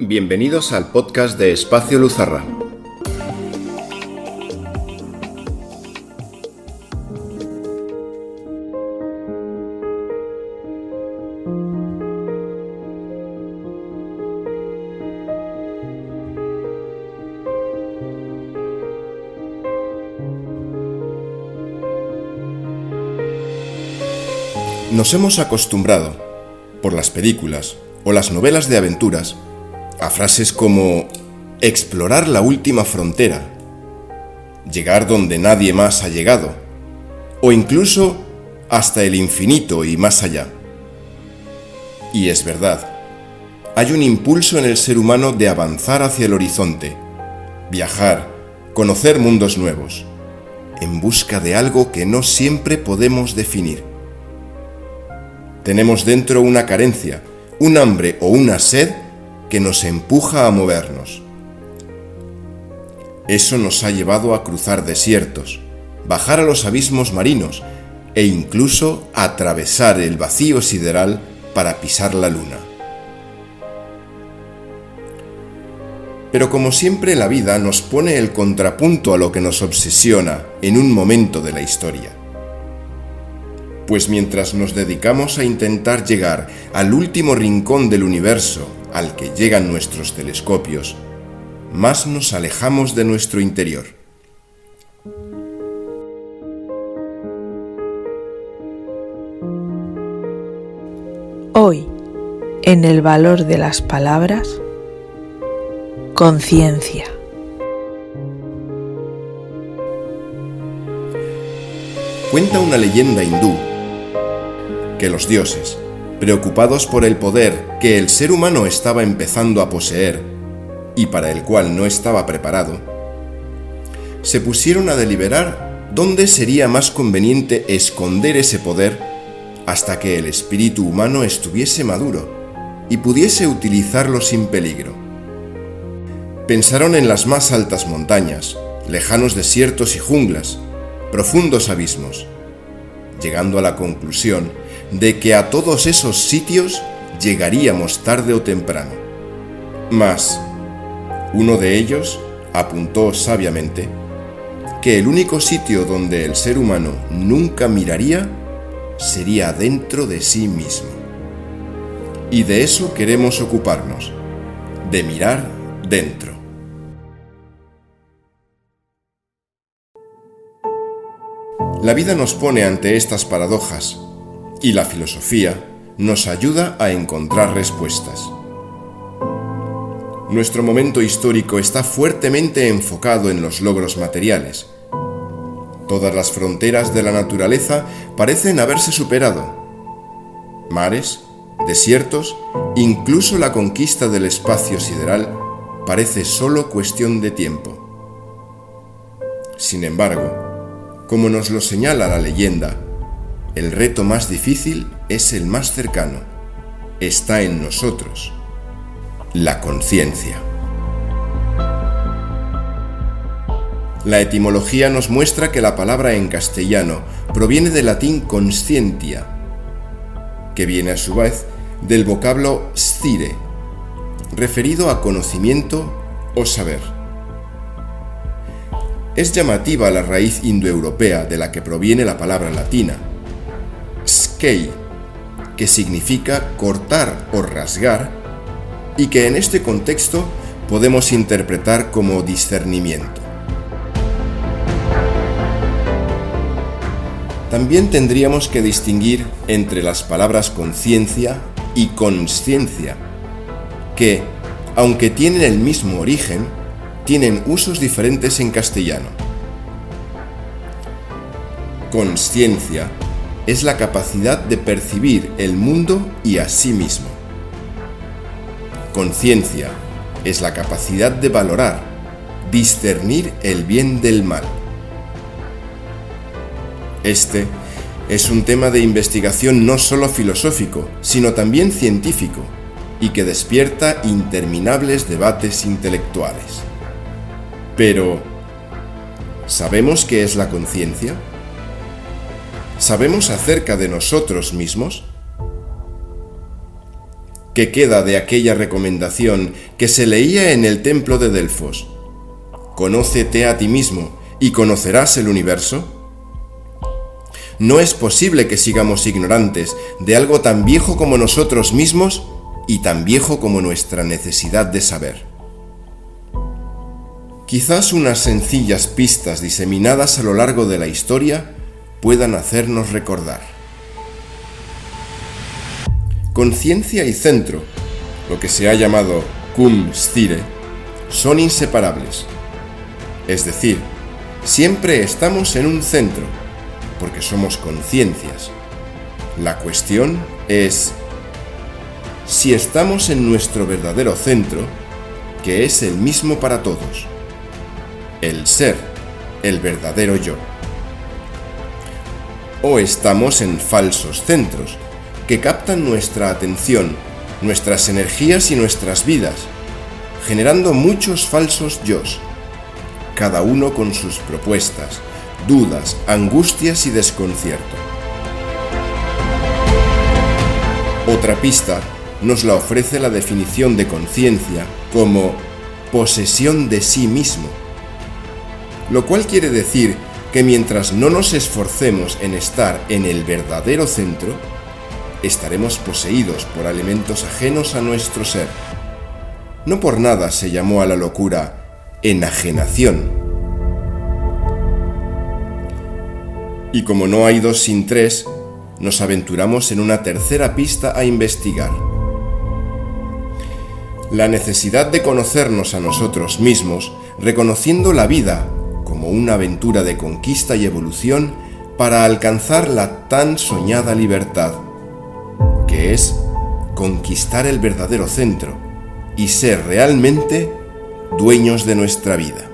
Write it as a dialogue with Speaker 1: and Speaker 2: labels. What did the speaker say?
Speaker 1: Bienvenidos al podcast de Espacio Luzarra. Nos hemos acostumbrado, por las películas o las novelas de aventuras, a frases como explorar la última frontera, llegar donde nadie más ha llegado, o incluso hasta el infinito y más allá. Y es verdad, hay un impulso en el ser humano de avanzar hacia el horizonte, viajar, conocer mundos nuevos, en busca de algo que no siempre podemos definir. Tenemos dentro una carencia, un hambre o una sed que nos empuja a movernos. Eso nos ha llevado a cruzar desiertos, bajar a los abismos marinos e incluso atravesar el vacío sideral para pisar la luna. Pero como siempre, la vida nos pone el contrapunto a lo que nos obsesiona en un momento de la historia. Pues mientras nos dedicamos a intentar llegar al último rincón del universo al que llegan nuestros telescopios, más nos alejamos de nuestro interior.
Speaker 2: Hoy, en el valor de las palabras, conciencia.
Speaker 1: Cuenta una leyenda hindú que los dioses, preocupados por el poder que el ser humano estaba empezando a poseer y para el cual no estaba preparado, se pusieron a deliberar dónde sería más conveniente esconder ese poder hasta que el espíritu humano estuviese maduro y pudiese utilizarlo sin peligro. Pensaron en las más altas montañas, lejanos desiertos y junglas, profundos abismos, llegando a la conclusión de que a todos esos sitios llegaríamos tarde o temprano. Mas, uno de ellos apuntó sabiamente que el único sitio donde el ser humano nunca miraría sería dentro de sí mismo. Y de eso queremos ocuparnos, de mirar dentro. La vida nos pone ante estas paradojas y la filosofía nos ayuda a encontrar respuestas. Nuestro momento histórico está fuertemente enfocado en los logros materiales. Todas las fronteras de la naturaleza parecen haberse superado. Mares, desiertos, incluso la conquista del espacio sideral parece solo cuestión de tiempo. Sin embargo, como nos lo señala la leyenda, el reto más difícil es el más cercano. Está en nosotros, la conciencia. La etimología nos muestra que la palabra en castellano proviene del latín conscientia, que viene a su vez del vocablo scire, referido a conocimiento o saber. Es llamativa la raíz indoeuropea de la que proviene la palabra latina, skei, que significa cortar o rasgar, y que en este contexto podemos interpretar como discernimiento. También tendríamos que distinguir entre las palabras conciencia y consciencia, que, aunque tienen el mismo origen, tienen usos diferentes en castellano. Consciencia es la capacidad de percibir el mundo y a sí mismo. Conciencia es la capacidad de valorar, discernir el bien del mal. Este es un tema de investigación no solo filosófico, sino también científico, y que despierta interminables debates intelectuales. Pero, ¿sabemos qué es la conciencia? ¿Sabemos acerca de nosotros mismos? ¿Qué queda de aquella recomendación que se leía en el templo de Delfos? Conócete a ti mismo y conocerás el universo. No es posible que sigamos ignorantes de algo tan viejo como nosotros mismos y tan viejo como nuestra necesidad de saber. Quizás unas sencillas pistas diseminadas a lo largo de la historia puedan hacernos recordar. Conciencia y centro, lo que se ha llamado cum scire, son inseparables. Es decir, siempre estamos en un centro, porque somos conciencias. La cuestión es si estamos en nuestro verdadero centro, que es el mismo para todos. El ser, el verdadero yo. O estamos en falsos centros, que captan nuestra atención, nuestras energías y nuestras vidas, generando muchos falsos yos, cada uno con sus propuestas, dudas, angustias y desconcierto. Otra pista nos la ofrece la definición de conciencia como posesión de sí mismo, lo cual quiere decir que mientras no nos esforcemos en estar en el verdadero centro, estaremos poseídos por elementos ajenos a nuestro ser. No por nada se llamó a la locura enajenación. Y como no hay dos sin tres, nos aventuramos en una tercera pista a investigar. La necesidad de conocernos a nosotros mismos, reconociendo la vida como una aventura de conquista y evolución para alcanzar la tan soñada libertad, que es conquistar el verdadero centro y ser realmente dueños de nuestra vida.